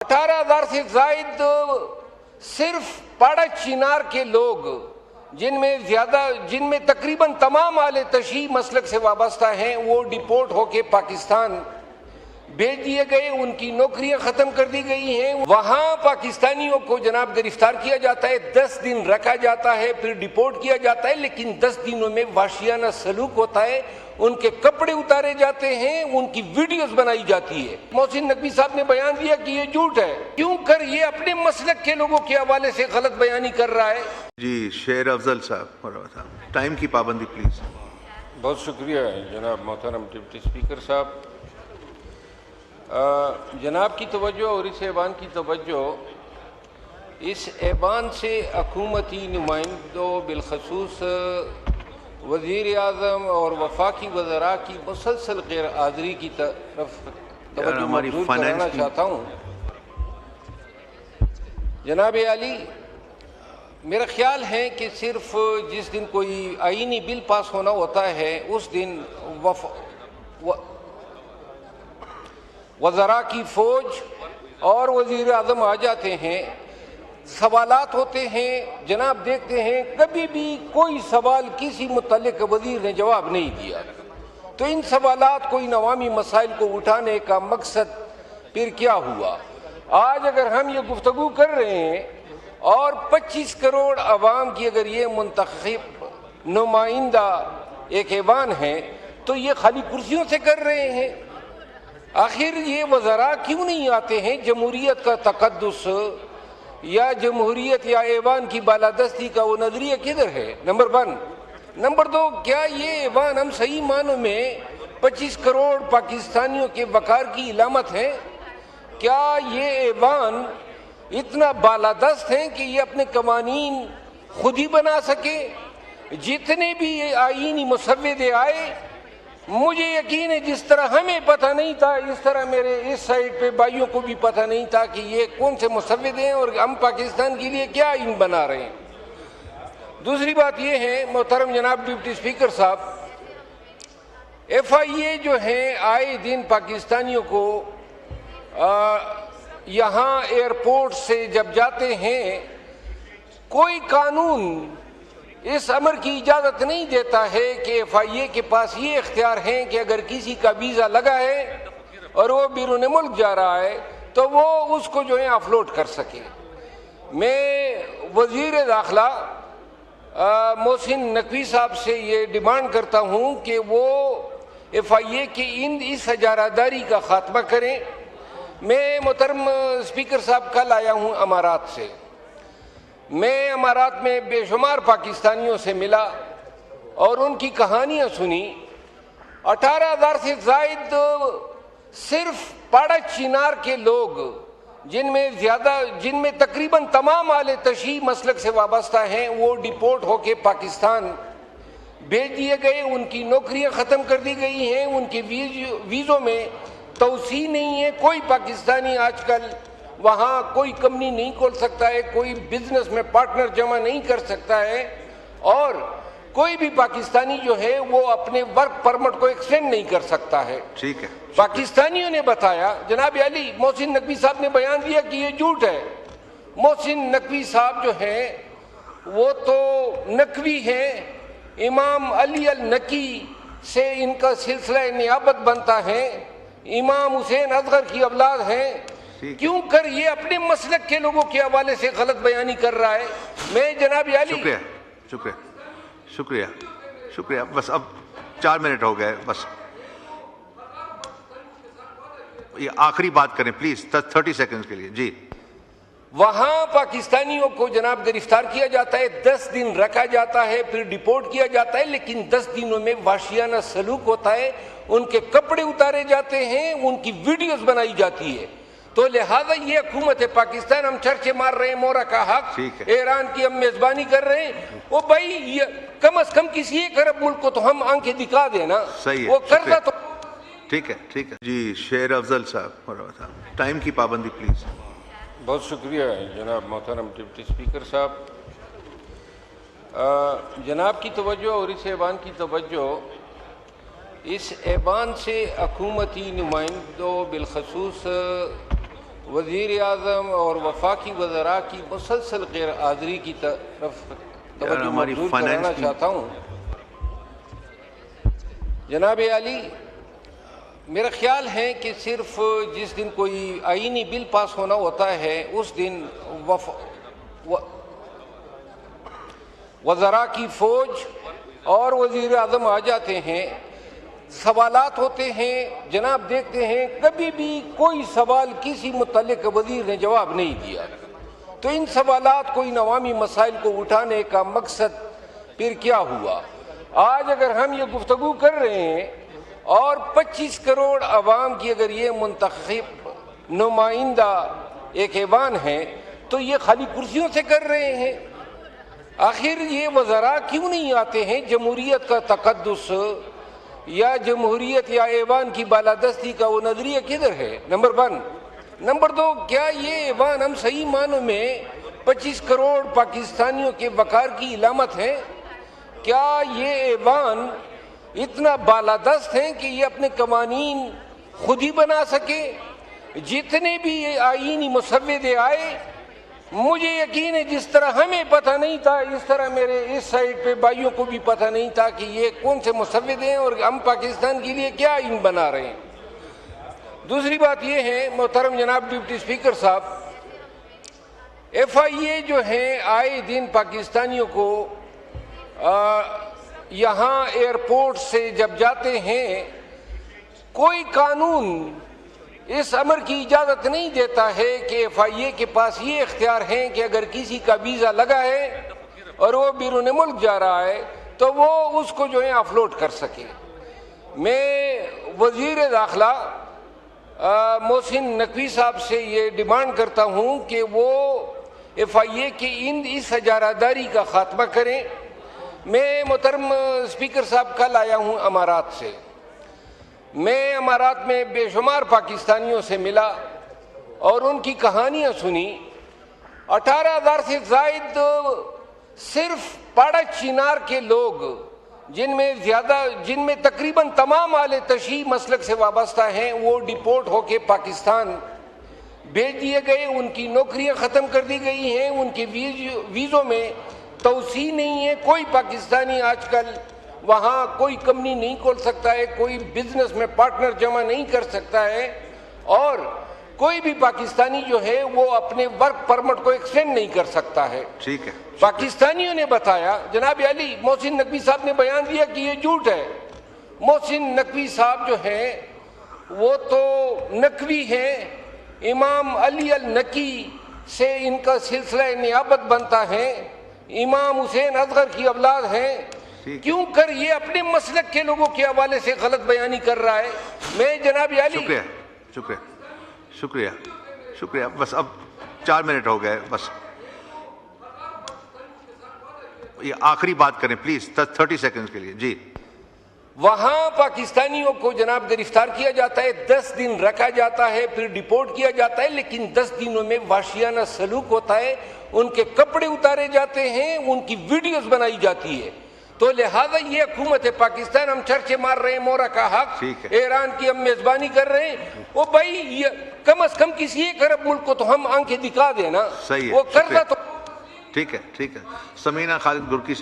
18,000 से जायद सिर्फ पाड़ा चिनार के लोग जिनमें तकरीबन तमाम आले तशी मसलक से वाबस्ता हैं, वो डिपोर्ट होके पाकिस्तान भेज दिए गए, उनकी नौकरियां खत्म कर दी गई हैं। वहां पाकिस्तानियों को जनाब गिरफ्तार किया जाता है, 10 दिन रखा जाता है, फिर डिपोर्ट किया जाता है, लेकिन 10 दिनों में वाशियाना सलूक होता है, उनके कपड़े उतारे जाते हैं, उनकी वीडियोस बनाई जाती है। मोहसिन नकवी साहब ने बयान दिया कि ये झूठ है, क्यों कर ये अपने मसलक के लोगों के हवाले से गलत बयानी कर रहा है। जी शेर अफजल साहब, टाइम की पाबंदी प्लीज। बहुत शुक्रिया जनाब मोहतरम डिप्टी स्पीकर साहब। जनाब की तवज्जो और इस ऐवान की तवज्जो, इस ऐवान से हुकूमती नुमाइंदों बिलखसूस वज़ीर आज़म और वफाकी वज़रा की मुसलसल गैर हाज़िरी की तरफ तवज्जो मबज़ूल कराना चाहता हूँ। जनाब आली, मेरा ख्याल है कि सिर्फ जिस दिन कोई आईनी बिल पास होना होता है उस दिन वज़रा की फ़ौज और वज़ीर आज़म आ जाते हैं, सवालात होते हैं। जनाब देखते हैं कभी भी कोई सवाल किसी मुतल्लिक़ वज़ीर ने जवाब नहीं दिया, तो इन सवालात को, इन अवामी मसाइल को उठाने का मकसद फिर क्या हुआ। आज अगर हम ये गुफ्तगू कर रहे हैं और 25 करोड़ अवाम की अगर ये मुंतखब नुमाइंदा एक ऐवान है, तो ये खाली कुर्सियों से कर रहे हैं। आखिर ये वज़रा क्यों नहीं आते हैं? जमहूरियत का तक़द्दुस या जमहूरियत या ऐवान की बालादस्ती का वो नज़रिया किधर है? नंबर 1। नंबर 2, क्या ये ऐवान हम सही मानों में 25 करोड़ पाकिस्तानियों के वक़ार की इलामत है? क्या ये ऐवान इतना बालादस्त हैं कि ये अपने कवानीन खुद ही बना सके? जितने भी ये आईनी मुसव्विदे आए, मुझे यकीन है जिस तरह हमें पता नहीं था, इस तरह मेरे इस साइड पे भाइयों को भी पता नहीं था कि ये कौन से मुसव्विदे हैं और हम पाकिस्तान के लिए क्या आईन बना रहे हैं। दूसरी बात ये है मोहतरम जनाब डिप्टी स्पीकर साहब, FIA जो है आए दिन पाकिस्तानियों को यहाँ एयरपोर्ट से जब जाते हैं, कोई कानून इस अमर की इजाज़त नहीं देता है कि FIA के पास ये इख्तियार है कि अगर किसी का वीज़ा लगा है और वो बैरून मुल्क जा रहा है तो वो उसको जो है ऑफलोड कर सके। मैं वज़ीर दाखिला मोहसिन नकवी साहब से ये डिमांड करता हूँ कि वो FIA की इस हजारादारी का खात्मा करें। मैं मोहतरम स्पीकर साहब कल आया हूँ अमारात से। मैं अमारात में बेशुमार पाकिस्तानियों से मिला और उनकी कहानियाँ सुनी। 18,000 से जायद सिर्फ पाड़ा चिनार के लोग जिनमें तकरीबन तमाम आले तशी मसलक से वाबस्ता हैं, वो डिपोर्ट होके पाकिस्तान भेज दिए गए, उनकी नौकरियां ख़त्म कर दी गई हैं, उनके वीज़ों में तौसी नहीं है। कोई पाकिस्तानी आजकल वहाँ कोई कंपनी नहीं खोल सकता है, कोई बिजनेस में पार्टनर जमा नहीं कर सकता है, और कोई भी पाकिस्तानी जो है वो अपने वर्क परमिट को एक्सटेंड नहीं कर सकता है। ठीक है, पाकिस्तानियों ने बताया, जनाब अली मोहसिन नकवी साहब ने बयान दिया कि ये झूठ है। मोहसिन नकवी साहब जो है वो तो नकवी हैं, इमाम अली अल नकी से इनका सिलसिला नियाबत बनता है, इमाम हुसैन असगर की औलाद हैं। क्यों कर ये अपने मसलक के लोगों के हवाले से गलत बयानी कर रहा है। मैं जनाब अली शुक्रिया, बस अब 4 मिनट हो गए, बस ये आखिरी बात करें प्लीज 30 सेकंड्स के लिए। जी, वहां पाकिस्तानियों को जनाब गिरफ्तार किया जाता है, 10 दिन रखा जाता है, फिर डिपोर्ट किया जाता है, लेकिन 10 दिनों में वाशियाना सलूक होता है, उनके कपड़े उतारे जाते हैं, उनकी वीडियोस बनाई जाती है। तो लिहाजा ये हुकूमत है पाकिस्तान, हम चर्चे मार रहे हैं मोरा का हक, ईरान की हम मेजबानी कर रहे हैं। वो भाई ये कम से कम किसी एक अरब मुल्क को तो हम आंखें दिखा देना, सही है, वो करना तो ठीक है। जी शेर अफजल साहब, टाइम की पाबंदी प्लीज। बहुत शुक्रिया जनाब मोहतरम डिप्टी स्पीकर साहब। जनाब की तवज्जो और इस ऐवान की तवज्जो, इस ऐवान से हुकूमती नुमाइंदों बिलखसूस وزیر اعظم اور وفاقی وزراء کی مسلسل غیر حاضری کی طرف توجہ ہماری مبذول فائنانس کرانا کی چاہتا ہوں. جناب عالی، میرا خیال ہے کہ صرف جس دن کوئی آئینی بل پاس ہونا ہوتا ہے اس دن وزراء کی فوج اور وزیر اعظم آ جاتے ہیں، سوالات ہوتے ہیں. جناب دیکھتے ہیں کبھی بھی کوئی سوال کسی متعلق وزیر نے جواب نہیں دیا. تو ان سوالات کو، ان عوامی مسائل کو اٹھانے کا مقصد پھر کیا ہوا؟ آج اگر ہم یہ گفتگو کر رہے ہیں اور 25 کروڑ عوام کی اگر یہ منتخب نمائندہ ایک ایوان ہے تو یہ خالی کرسیوں سے کر رہے ہیں. آخر یہ وزراء کیوں نہیں آتے ہیں؟ جمہوریت کا تقدس یا جمہوریت یا ایوان کی بالادستی کا وہ نظریہ کدھر ہے؟ نمبر 1. نمبر 2، کیا یہ ایوان ہم صحیح معنوں میں 25 کروڑ پاکستانیوں کے وقار کی علامت ہے؟ کیا یہ ایوان اتنا بالادست ہیں کہ یہ اپنے قوانین خود ہی بنا سکے؟ جتنے بھی یہ آئینی مسودے آئے، مجھے یقین ہے جس طرح ہمیں پتہ نہیں تھا اس طرح میرے اس سائڈ پہ بھائیوں کو بھی پتہ نہیں تھا کہ یہ کون سے مسودے ہیں اور ہم پاکستان کے لیے کیا آئین بنا رہے ہیں. دوسری بات یہ ہے محترم جناب ڈپٹی اسپیکر صاحب، ایف آئی اے جو ہیں آئے دن پاکستانیوں کو یہاں ایئرپورٹ سے جب جاتے ہیں، کوئی قانون اس امر کی اجازت نہیں دیتا ہے کہ ایف آئی اے کے پاس یہ اختیار ہیں کہ اگر کسی کا ویزا لگا ہے اور وہ بیرون ملک جا رہا ہے تو وہ اس کو جو ہے آف لوڈ کر سکے. میں وزیر داخلہ محسن نقوی صاحب سے یہ ڈیمانڈ کرتا ہوں کہ وہ ایف آئی اے کی اس اجارہ کا خاتمہ کریں. میں محترم اسپیکر صاحب کل آیا ہوں امارات سے. میں امارات میں بے شمار پاکستانیوں سے ملا اور ان کی کہانیاں سنی. 18,000 سے زائد صرف پاڑا چینار کے لوگ، جن میں تقریباً تمام اہل تشیع مسلک سے وابستہ ہیں، وہ ڈپورٹ ہو کے پاکستان بھیج دیے گئے. ان کی نوکریاں ختم کر دی گئی ہیں، ان کے ویزوں میں توسیع نہیں ہے. کوئی پاکستانی آج کل وہاں کوئی کمپنی نہیں کھول سکتا ہے، کوئی بزنس میں پارٹنر جمع نہیں کر سکتا ہے، اور کوئی بھی پاکستانی جو ہے وہ اپنے ورک پرمٹ کو ایکسٹینڈ نہیں کر سکتا ہے. ٹھیک ہے. پاکستانیوں نے بتایا، جناب علی محسن نقوی صاحب نے بیان دیا کہ یہ جھوٹ ہے. محسن نقوی صاحب جو ہیں وہ تو نقوی ہیں، امام علی النقی سے ان کا سلسلہ نیابت بنتا ہے، امام حسین اصغر کی اولاد ہیں. کیوں کر یہ اپنے مسلک کے لوگوں کے حوالے سے غلط بیانی کر رہا ہے؟ میں جناب علی شکریہ. بس اب 4 منٹ ہو گئے، بس یہ آخری بات کریں پلیز 30 سیکنڈز کے لیے. جی. وہاں پاکستانیوں کو جناب گرفتار کیا جاتا ہے، 10 دن رکھا جاتا ہے، پھر ڈپورٹ کیا جاتا ہے، لیکن 10 دنوں میں وحشیانہ سلوک ہوتا ہے. ان کے کپڑے اتارے جاتے ہیں، ان کی ویڈیوز بنائی جاتی ہے. تو لہذا یہ حکومت پاکستان، ہم چرچے مار رہے ہیں مورا کا حق، ایران کی ہم میزبانی کر رہے ہیں. وہ بھائی کم از کم کسی ایک عرب ملک کو تو ہم آنکھیں دکھا دینا. صحیح ہے. وہ کرتا تو ٹھیک ہے. سمینہ خالد گرکی صاحب.